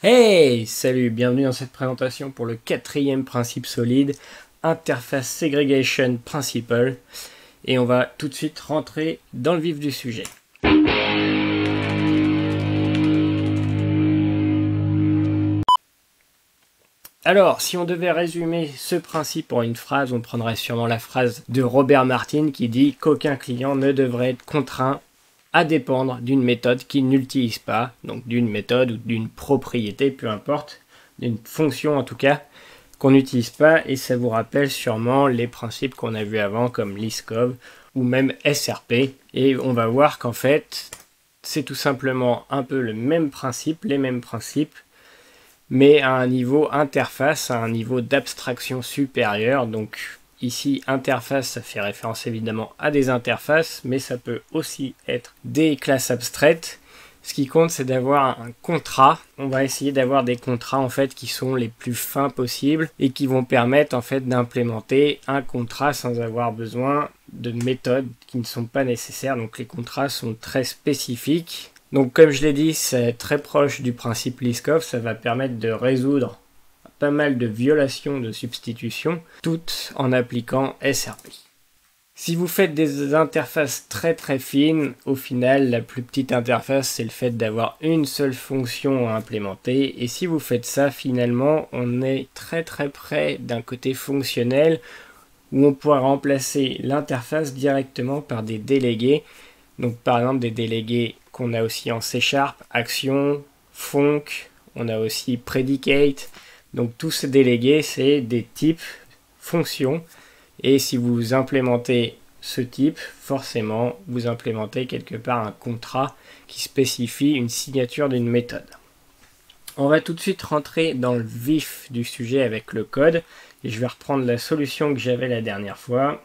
Hey, salut, bienvenue dans cette présentation pour le quatrième principe solide, Interface Segregation Principle. Et on va tout de suite rentrer dans le vif du sujet. Alors, si on devait résumer ce principe en une phrase, on prendrait sûrement la phrase de Robert Martin qui dit qu'aucun client ne devrait être contraint à dépendre d'une méthode qu'il n'utilise pas, donc d'une méthode ou d'une propriété, peu importe, d'une fonction en tout cas, qu'on n'utilise pas, et ça vous rappelle sûrement les principes qu'on a vus avant comme Liskov ou même SRP, et on va voir qu'en fait c'est tout simplement un peu le même principe, les mêmes principes, mais à un niveau interface, à un niveau d'abstraction supérieur. Donc ici, interface, ça fait référence évidemment à des interfaces, mais ça peut aussi être des classes abstraites. Ce qui compte, c'est d'avoir un contrat. On va essayer d'avoir des contrats en fait qui sont les plus fins possibles et qui vont permettre en fait d'implémenter un contrat sans avoir besoin de méthodes qui ne sont pas nécessaires. Donc les contrats sont très spécifiques. Donc comme je l'ai dit, c'est très proche du principe Liskov. Ça va permettre de résoudre pas mal de violations de substitution, toutes en appliquant SRP. Si vous faites des interfaces très fines, au final, la plus petite interface, c'est le fait d'avoir une seule fonction à implémenter. Et si vous faites ça, finalement, on est très près d'un côté fonctionnel où on pourra remplacer l'interface directement par des délégués. Donc par exemple des délégués qu'on a aussi en C#, action, func, on a aussi predicate. Donc tous ces délégués, c'est des types fonctions. Et si vous implémentez ce type, forcément, vous implémentez quelque part un contrat qui spécifie une signature d'une méthode. On va tout de suite rentrer dans le vif du sujet avec le code. Et je vais reprendre la solution que j'avais la dernière fois.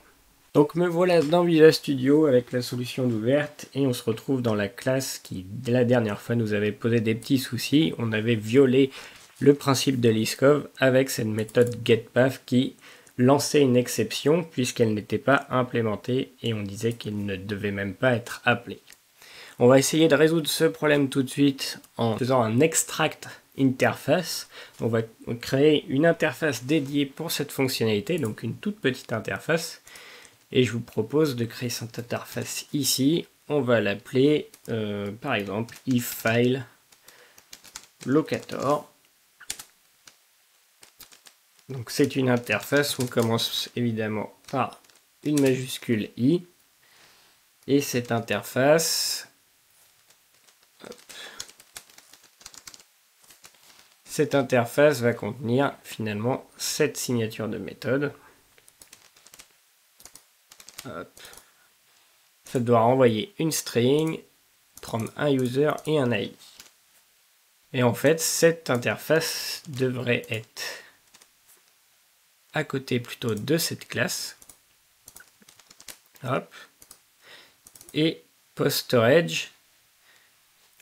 Donc me voilà dans Visual Studio avec la solution d'ouverte et on se retrouve dans la classe qui, la dernière fois, nous avait posé des petits soucis. On avait violé le principe de Liskov avec cette méthode getPath qui lançait une exception puisqu'elle n'était pas implémentée et on disait qu'elle ne devait même pas être appelée. On va essayer de résoudre ce problème tout de suite en faisant un extract interface. On va créer une interface dédiée pour cette fonctionnalité, donc une toute petite interface. Et je vous propose de créer cette interface ici. On va l'appeler par exemple ifFile locator. Donc c'est une interface où on commence évidemment par une majuscule i. Et cette interface, va contenir finalement cette signature de méthode. Hop. Ça doit renvoyer une string, prendre un user et un ID. Et en fait, cette interface devrait être à côté plutôt de cette classe. Hop. Et PostStorage,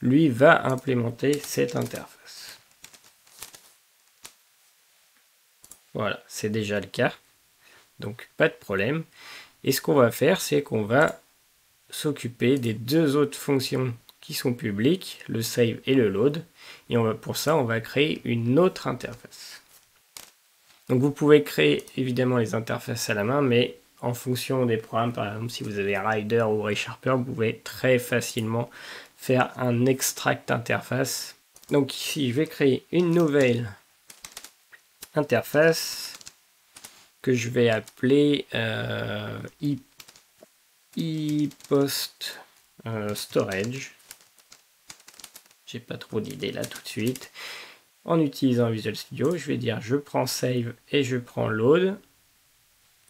lui, va implémenter cette interface. Voilà, c'est déjà le cas. Donc, pas de problème. Et ce qu'on va faire, c'est qu'on va s'occuper des deux autres fonctions qui sont publiques, le save et le load. Et pour ça, on va créer une autre interface. Donc vous pouvez créer évidemment les interfaces à la main, mais en fonction des programmes, par exemple si vous avez Rider ou RaySharper, vous pouvez très facilement faire un extract interface. Donc ici, je vais créer une nouvelle interface que je vais appeler iPostStorage. J'ai pas trop d'idées là tout de suite. En utilisant Visual Studio, je vais dire je prends save et je prends load.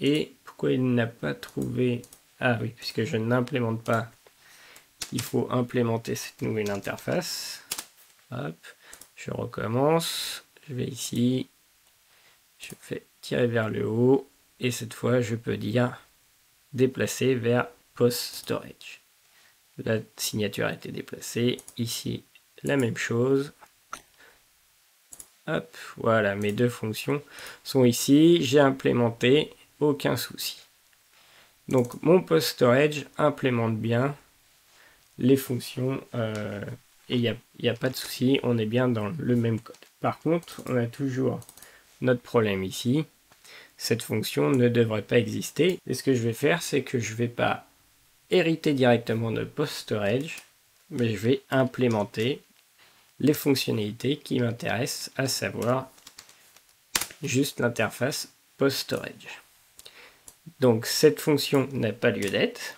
Et pourquoi il n'a pas trouvé... Ah oui, puisque je n'implémente pas, il faut implémenter cette nouvelle interface. Hop, je recommence. Je vais ici, je fais tirer vers le haut. Et cette fois, je peux dire déplacer vers PostStorage. La signature a été déplacée. Ici, la même chose. Hop, voilà, mes deux fonctions sont ici. J'ai implémenté, aucun souci. Donc, mon PostStorage implémente bien les fonctions et il n'y a pas de souci, on est bien dans le même code. Par contre, on a toujours notre problème ici. Cette fonction ne devrait pas exister. Et ce que je vais faire, c'est que je ne vais pas hériter directement de PostStorage, mais je vais implémenter les fonctionnalités qui m'intéressent, à savoir juste l'interface PostStorage. Donc cette fonction n'a pas lieu d'être.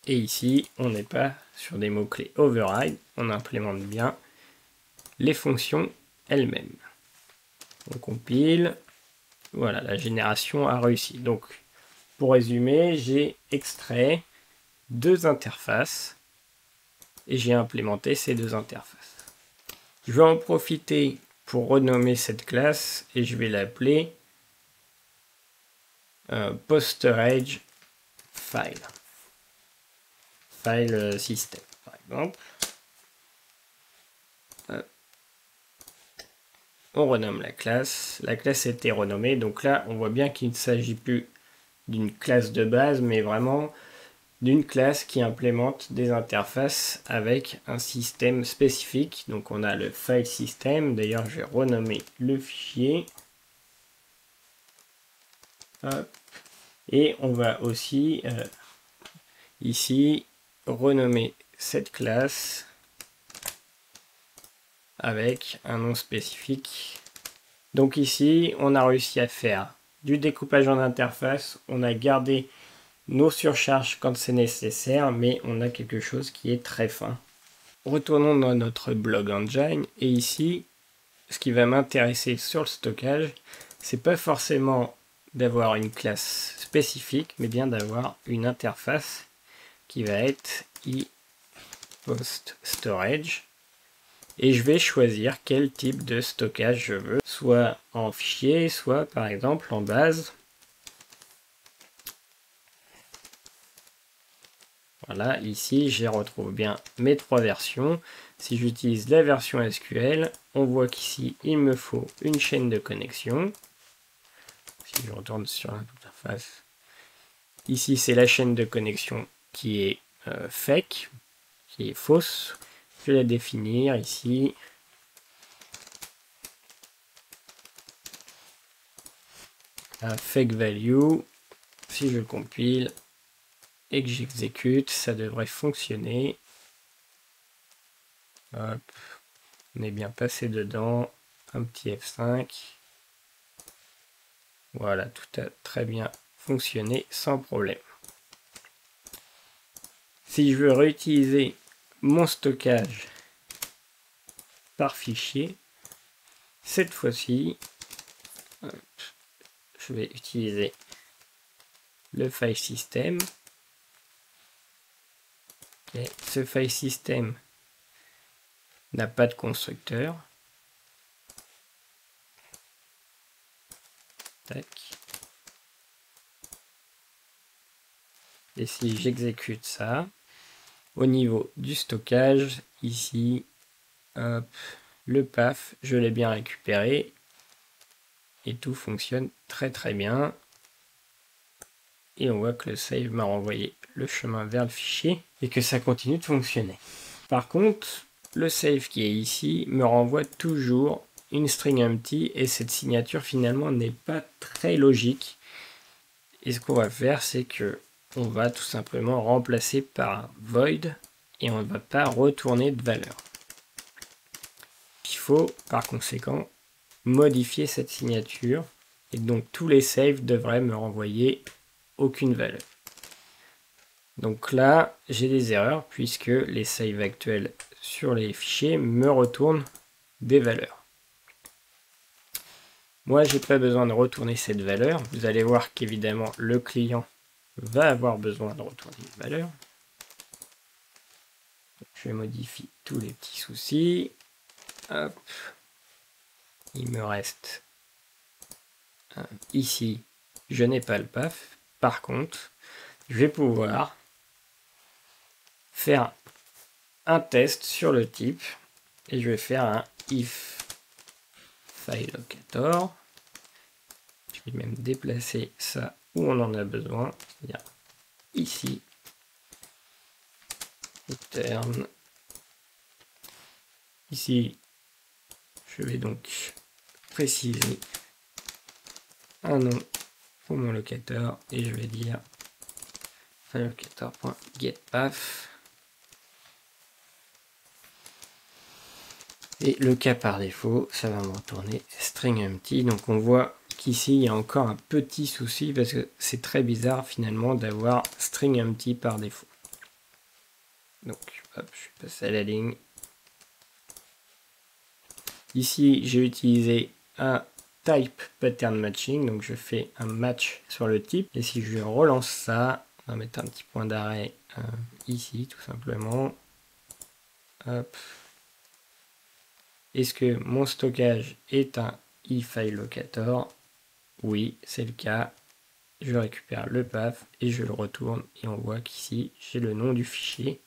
Et ici, on n'est pas sur des mots-clés override, on implémente bien les fonctions elles-mêmes. On compile, voilà, la génération a réussi. Donc, pour résumer, j'ai extrait deux interfaces et j'ai implémenté ces deux interfaces. Je vais en profiter pour renommer cette classe et je vais l'appeler PostStorage File. File System, par exemple. On renomme la classe a été renommée, donc là on voit bien qu'il ne s'agit plus d'une classe de base, mais vraiment d'une classe qui implémente des interfaces avec un système spécifique. Donc on a le file system, d'ailleurs je vais renommer le fichier. Hop. Et on va aussi ici renommer cette classe avec un nom spécifique. Donc ici, on a réussi à faire du découpage en interface, on a gardé nos surcharges quand c'est nécessaire, mais on a quelque chose qui est très fin. Retournons dans notre blog engine, et ici, ce qui va m'intéresser sur le stockage, c'est pas forcément d'avoir une classe spécifique, mais bien d'avoir une interface qui va être iPostStorage. Et je vais choisir quel type de stockage je veux, soit en fichier, soit par exemple en base. Voilà, ici je retrouve bien mes trois versions. Si j'utilise la version SQL, on voit qu'ici il me faut une chaîne de connexion. Si je retourne sur l'interface, ici c'est la chaîne de connexion qui est fake, qui est fausse. Je vais la définir ici. Fake value. Si je compile et que j'exécute, ça devrait fonctionner. Hop. On est bien passé dedans. Un petit F5. Voilà, tout a très bien fonctionné sans problème. Si je veux réutiliser mon stockage par fichier, cette fois-ci, je vais utiliser le file system. Okay. Ce file system n'a pas de constructeur. Tac. Et si j'exécute ça, au niveau du stockage, ici, hop, le PAF, je l'ai bien récupéré. Et tout fonctionne très très bien. Et on voit que le save m'a renvoyé le chemin vers le fichier et que ça continue de fonctionner. Par contre, le save qui est ici me renvoie toujours une string empty et cette signature finalement n'est pas très logique. Et ce qu'on va faire, c'est que on va tout simplement remplacer par un void et on ne va pas retourner de valeur. Il faut par conséquent modifier cette signature et donc tous les saves devraient me renvoyer aucune valeur. Donc là, j'ai des erreurs puisque les saves actuels sur les fichiers me retournent des valeurs. Moi, j'ai pas besoin de retourner cette valeur. Vous allez voir qu'évidemment, le client va avoir besoin de retourner une valeur. Je modifie tous les petits soucis. Hop. Il me reste ici, je n'ai pas le PAF. Par contre, je vais pouvoir faire un test sur le type et je vais faire un if fileLocator. Je vais même déplacer ça où on en a besoin, c'est-à-dire ici. Return ici, je vais donc préciser un nom pour mon locateur et je vais dire FileLocator.getPath. Et le cas par défaut, ça va me retourner string empty. Donc on voit qu'ici, il y a encore un petit souci parce que c'est très bizarre finalement d'avoir string empty par défaut. Donc, hop, je suis passé à la ligne. Ici, j'ai utilisé un type pattern matching. Donc, je fais un match sur le type. Et si je relance ça, on va mettre un petit point d'arrêt ici, tout simplement. Hop. Est-ce que mon stockage est un eFileLocator? Oui, c'est le cas. Je récupère le path et je le retourne. Et on voit qu'ici, j'ai le nom du fichier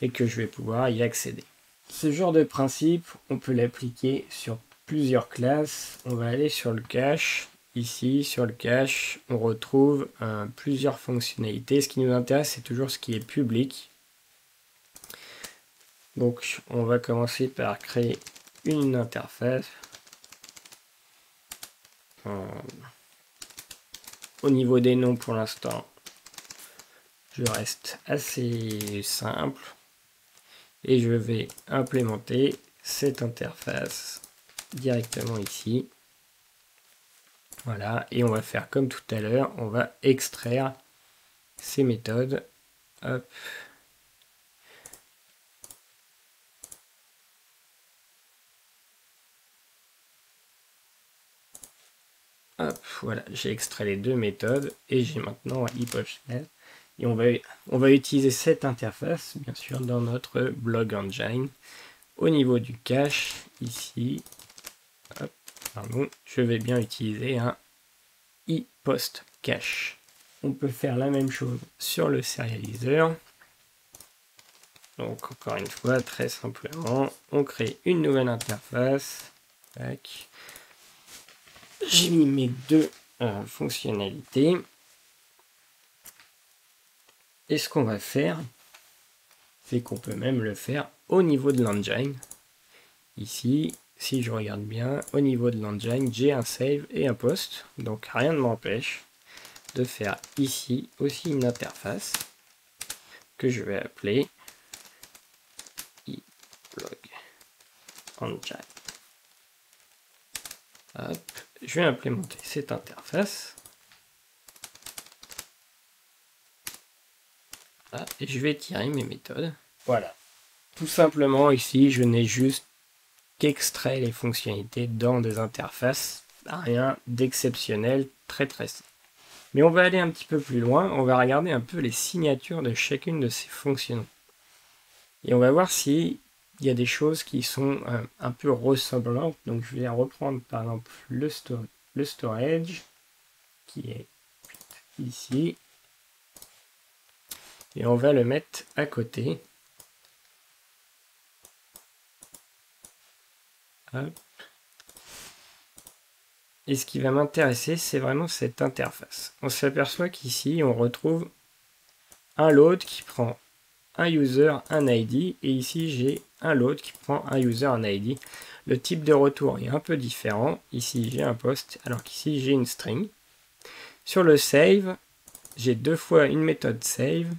et que je vais pouvoir y accéder. Ce genre de principe, on peut l'appliquer sur plusieurs classes. On va aller sur le cache. Ici, sur le cache, on retrouve plusieurs fonctionnalités. Ce qui nous intéresse, c'est toujours ce qui est public. Donc, on va commencer par créer une interface. Au niveau des noms, pour l'instant, je reste assez simple. Et je vais implémenter cette interface directement ici. Voilà, et on va faire comme tout à l'heure, on va extraire ces méthodes. Hop. Hop, voilà, j'ai extrait les deux méthodes et j'ai maintenant un ePostgres. Et on va utiliser cette interface, bien sûr, dans notre blog engine. Au niveau du cache, ici, hop, pardon, je vais bien utiliser un ePostCache. On peut faire la même chose sur le serialiseur. Donc, encore une fois, très simplement, on crée une nouvelle interface. Tac. J'ai mis mes deux fonctionnalités. Et ce qu'on va faire, c'est qu'on peut même le faire au niveau de l'engine. Ici, si je regarde bien, au niveau de l'engine, j'ai un save et un post. Donc rien ne m'empêche de faire ici aussi une interface que je vais appeler eBlog Engine. Hop, je vais implémenter cette interface. Là, et je vais tirer mes méthodes. Voilà. Tout simplement ici, je n'ai juste qu'extrait les fonctionnalités dans des interfaces. Rien d'exceptionnel, très simple. Mais on va aller un petit peu plus loin, on va regarder un peu les signatures de chacune de ces fonctions. Et on va voir s'il y a des choses qui sont un peu ressemblantes. Donc je vais reprendre par exemple le storage, qui est ici. Et on va le mettre à côté. Hop. Et ce qui va m'intéresser, c'est vraiment cette interface. On s'aperçoit qu'ici, on retrouve un load qui prend un user, un ID. Et ici, j'ai un load qui prend un user, un ID. Le type de retour est un peu différent. Ici, j'ai un post, alors qu'ici, j'ai une string. Sur le save, j'ai deux fois une méthode save.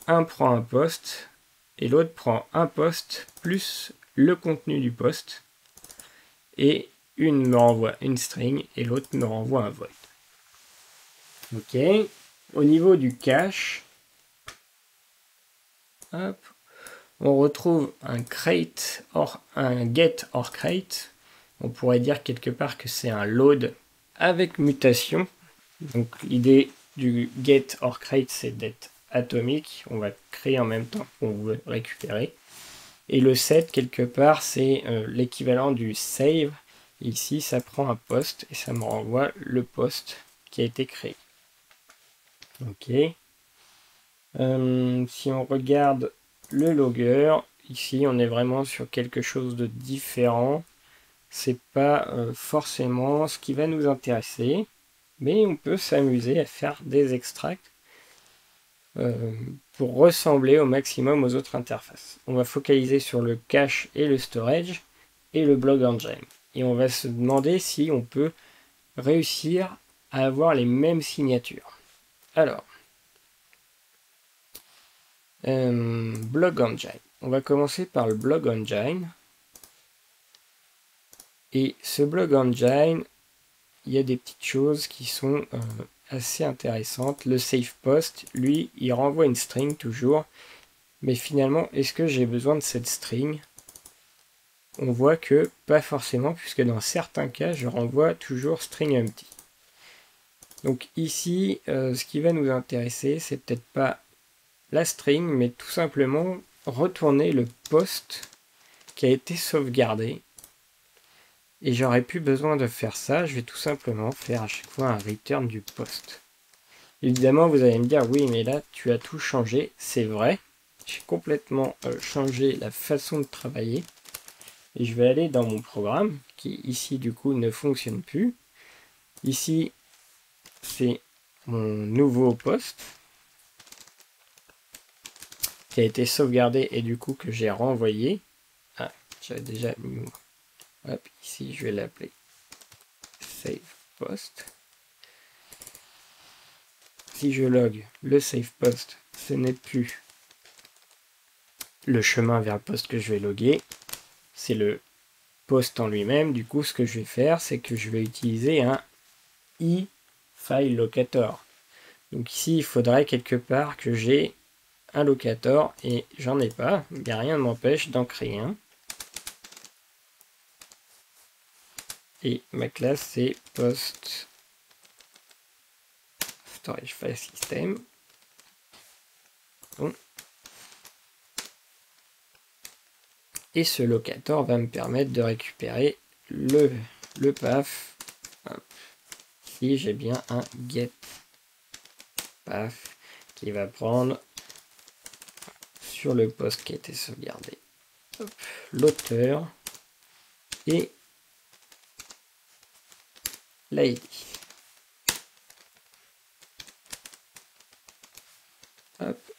Un prend un post et l'autre prend un post plus le contenu du post. Et une me renvoie une string et l'autre me renvoie un void. Ok. Au niveau du cache, hop, on retrouve un crate un get or crate. On pourrait dire quelque part que c'est un load avec mutation. Donc l'idée du get or crate, c'est d'être atomique. On va créer en même temps qu'on veut récupérer. Et le set, quelque part, c'est l'équivalent du save. Ici, ça prend un post et ça me renvoie le post qui a été créé. Ok. Si on regarde le logger, ici, on est vraiment sur quelque chose de différent. C'est pas forcément ce qui va nous intéresser, mais on peut s'amuser à faire des extracts. pour ressembler au maximum aux autres interfaces. On va focaliser sur le cache et le storage et le blog engine. Et on va se demander si on peut réussir à avoir les mêmes signatures. Alors, blog engine. On va commencer par le blog engine. Et ce blog engine, il y a des petites choses qui sont assez intéressantes. Le save post, lui, il renvoie une string toujours. Mais finalement, est-ce que j'ai besoin de cette string? On voit que pas forcément, puisque dans certains cas, je renvoie toujours string empty. Donc ici, ce qui va nous intéresser, c'est peut-être pas la string, mais tout simplement retourner le post qui a été sauvegardé. Et j'aurais plus besoin de faire ça, je vais tout simplement faire à chaque fois un return du post. Évidemment, vous allez me dire, oui, mais là, tu as tout changé, c'est vrai. J'ai complètement changé la façon de travailler. Et je vais aller dans mon programme, qui ici, du coup, ne fonctionne plus. Ici, c'est mon nouveau post qui a été sauvegardé et du coup que j'ai renvoyé. Ah, j'avais déjà mis. Hop, ici, je vais l'appeler save post. Si je log le save post, ce n'est plus le chemin vers le post que je vais loguer, c'est le post en lui-même. Du coup, ce que je vais faire, c'est que je vais utiliser un file locator. Donc ici, il faudrait quelque part que j'ai un locator et j'en ai pas. Il n'y a rien ne m'empêche d'en créer un. Et ma classe, c'est post storage file system. Bon. Et ce locator va me permettre de récupérer le path. Ici, j'ai bien un get path qui va prendre sur le post qui a été sauvegardé l'auteur et l'ID.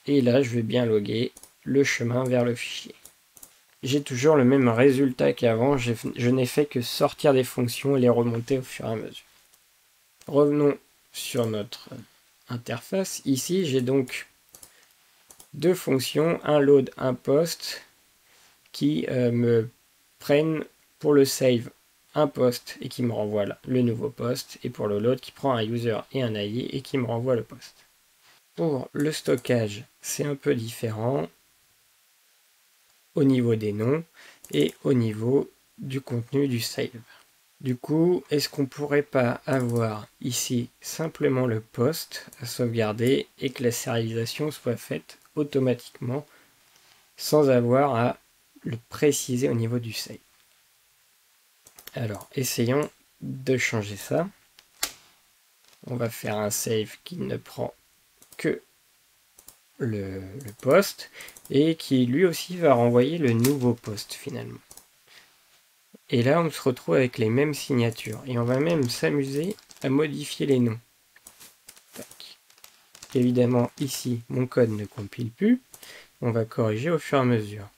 Et là, je vais bien loguer le chemin vers le fichier. J'ai toujours le même résultat qu'avant, je n'ai fait que sortir des fonctions et les remonter au fur et à mesure. Revenons sur notre interface. Ici, j'ai donc deux fonctions, un load, un post, qui me prennent pour le save un post et qui me renvoie le nouveau post, et pour le load qui prend un user et un ID et qui me renvoie le post. Pour le stockage, c'est un peu différent au niveau des noms et au niveau du contenu du save. Du coup, est-ce qu'on pourrait pas avoir ici simplement le post à sauvegarder et que la sérialisation soit faite automatiquement sans avoir à le préciser au niveau du save? Alors, essayons de changer ça. On va faire un save qui ne prend que le post et qui lui aussi va renvoyer le nouveau post finalement. Et là, on se retrouve avec les mêmes signatures et on va même s'amuser à modifier les noms. Tac. Évidemment, ici, mon code ne compile plus. On va corriger au fur et à mesure.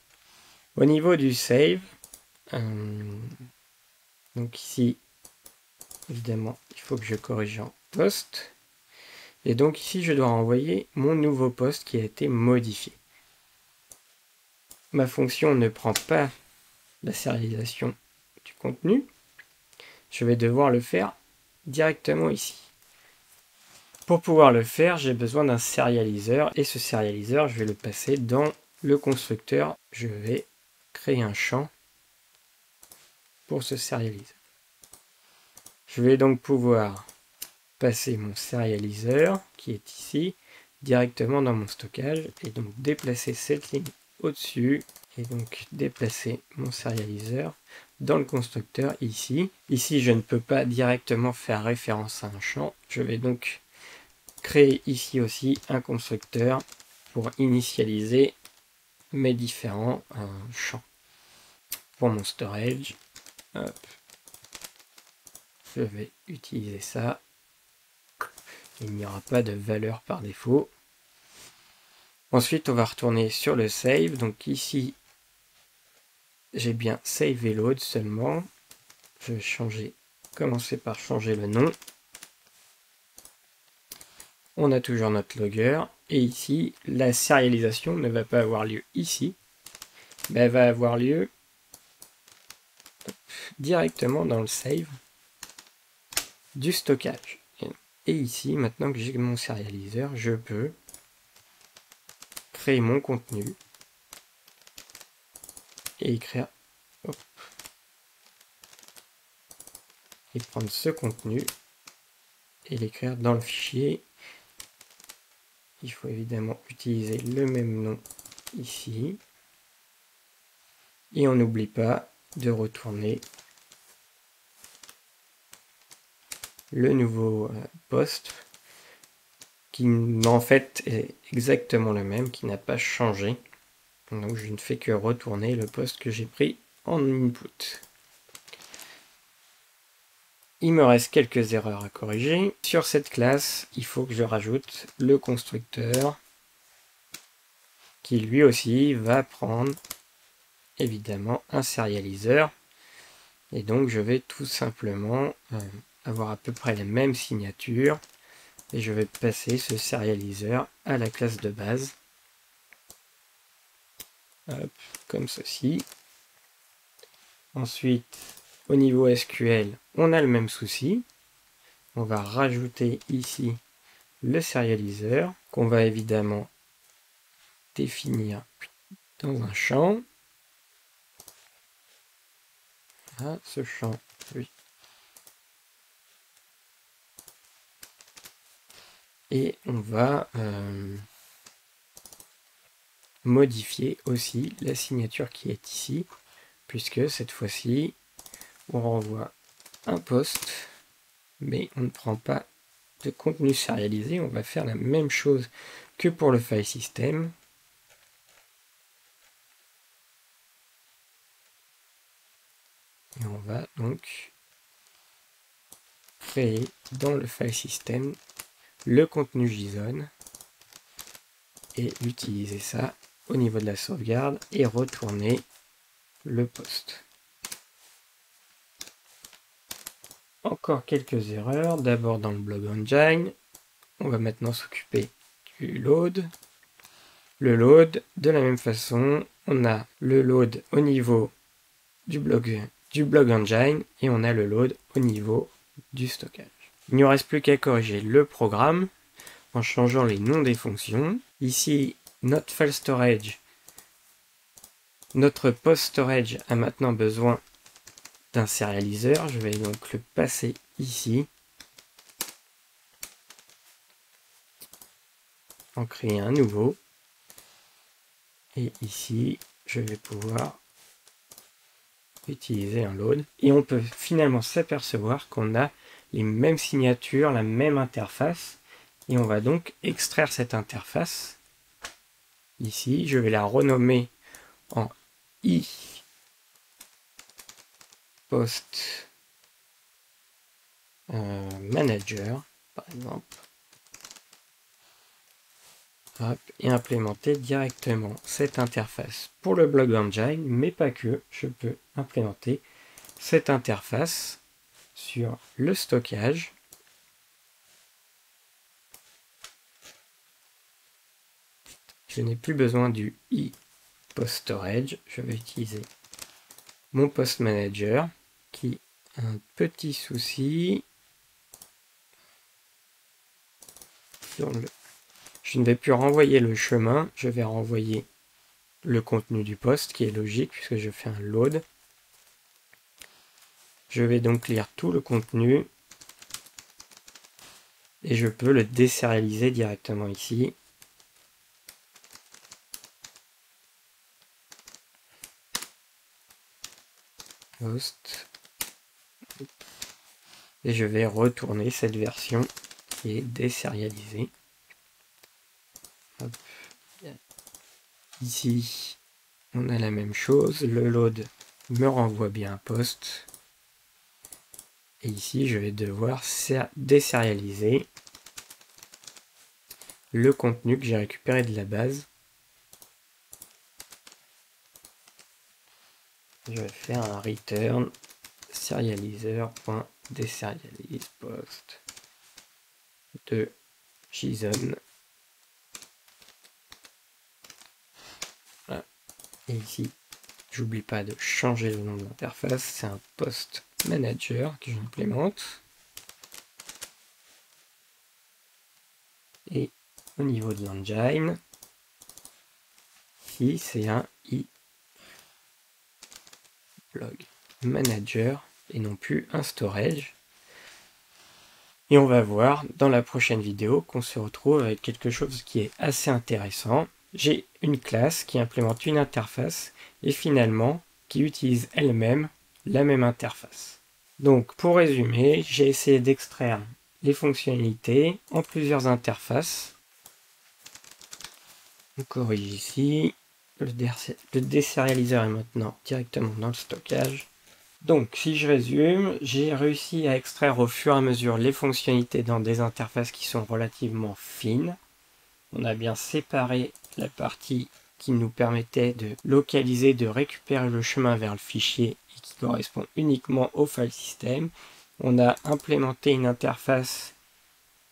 Au niveau du save, donc ici, évidemment, il faut que je corrige en post. Et donc ici, je dois renvoyer mon nouveau post qui a été modifié. Ma fonction ne prend pas la sérialisation du contenu. Je vais devoir le faire directement ici. Pour pouvoir le faire, j'ai besoin d'un serializer. Et ce serializer, je vais le passer dans le constructeur. Je vais créer un champ pour ce serializer. Je vais donc pouvoir passer mon serializer, qui est ici, directement dans mon stockage, et donc déplacer cette ligne au-dessus, et donc déplacer mon serializer dans le constructeur ici. Ici, je ne peux pas directement faire référence à un champ. Je vais donc créer ici aussi un constructeur pour initialiser mes différents champs. Pour mon storage, hop, je vais utiliser ça. Il n'y aura pas de valeur par défaut. Ensuite, on va retourner sur le save. Donc ici, j'ai bien save et load seulement. Je vais commencer par changer le nom. On a toujours notre logger. Et ici, la sérialisation ne va pas avoir lieu ici, mais elle va avoir lieu directement dans le save du stockage. Et ici, maintenant que j'ai mon sérialiseur, je peux créer mon contenu et écrire, hop, et prendre ce contenu et l'écrire dans le fichier. Il faut évidemment utiliser le même nom ici. Et on n'oublie pas de retourner le nouveau poste qui en fait est exactement le même, qui n'a pas changé. Donc je ne fais que retourner le poste que j'ai pris en input. Il me reste quelques erreurs à corriger. Sur cette classe, il faut que je rajoute le constructeur qui lui aussi va prendre évidemment un sérialiseur. Et donc je vais tout simplement avoir à peu près la même signature. Et je vais passer ce sérialiseur à la classe de base. Hop, comme ceci. Ensuite, au niveau SQL, on a le même souci. On va rajouter ici le sérialiseur qu'on va évidemment définir dans un champ. Ah, ce champ, oui. Et on va modifier aussi la signature qui est ici, puisque cette fois-ci, on renvoie un poste, mais on ne prend pas de contenu sérialisé. On va faire la même chose que pour le file system. Et on va donc créer dans le file system le contenu JSON et utiliser ça au niveau de la sauvegarde et retourner le poste. Encore quelques erreurs. D'abord dans le blog engine, on va maintenant s'occuper du load. Le load, de la même façon, on a le load au niveau du blog engine et on a le load au niveau du stockage. Il ne nous reste plus qu'à corriger le programme en changeant les noms des fonctions. Ici, notre file storage, notre post storage a maintenant besoin d'un sérialiseur. Je vais donc le passer ici, en créer un nouveau. Et ici, je vais pouvoir utiliser un load. Et on peut finalement s'apercevoir qu'on a les mêmes signatures, la même interface. Et on va donc extraire cette interface. Ici, je vais la renommer en i post manager, par exemple. Hop, et implémenter directement cette interface pour le blog engine, mais pas que. Je peux implémenter cette interface sur le stockage. Je n'ai plus besoin du i post storage. Je vais utiliser mon post manager qui a un petit souci. Je ne vais plus renvoyer le chemin, je vais renvoyer le contenu du post qui est logique puisque je fais un load. Je vais donc lire tout le contenu et je peux le désérialiser directement ici. Post. Et je vais retourner cette version qui est désérialisée. Hop. Ici, on a la même chose. Le load me renvoie bien un post. Et ici, je vais devoir désérialiser le contenu que j'ai récupéré de la base. je vais faire un return serializer.deserialize post de JSON. Voilà. Et ici, j'oublie pas de changer le nom de l'interface, c'est un post manager que j'implémente. Et au niveau de l'engine, ici c'est un iBlog manager et non plus un storage. Et on va voir dans la prochaine vidéo qu'on se retrouve avec quelque chose qui est assez intéressant. J'ai une classe qui implémente une interface et finalement qui utilise elle-même la même interface. Donc pour résumer, j'ai essayé d'extraire les fonctionnalités en plusieurs interfaces. On corrige ici. Le déserialiseur est maintenant directement dans le stockage. Donc, si je résume, j'ai réussi à extraire au fur et à mesure les fonctionnalités dans des interfaces qui sont relativement fines. On a bien séparé la partie qui nous permettait de localiser, de récupérer le chemin vers le fichier et qui correspond uniquement au file system. On a implémenté une interface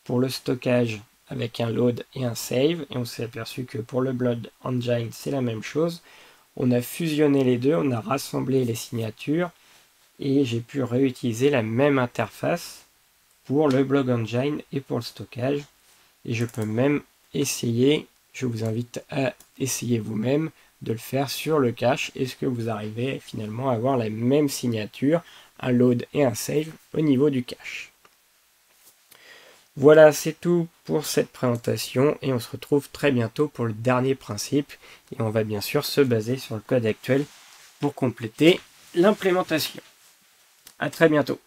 pour le stockage avec un load et un save, et on s'est aperçu que pour le Blog Engine c'est la même chose. On a fusionné les deux, on a rassemblé les signatures et j'ai pu réutiliser la même interface pour le Blog Engine et pour le stockage. Et je peux même essayer, je vous invite à essayer vous-même de le faire sur le cache. Est-ce que vous arrivez finalement à avoir la même signature, un load et un save au niveau du cache? Voilà, c'est tout pour cette présentation et on se retrouve très bientôt pour le dernier principe. Et on va bien sûr se baser sur le code actuel pour compléter l'implémentation. À très bientôt.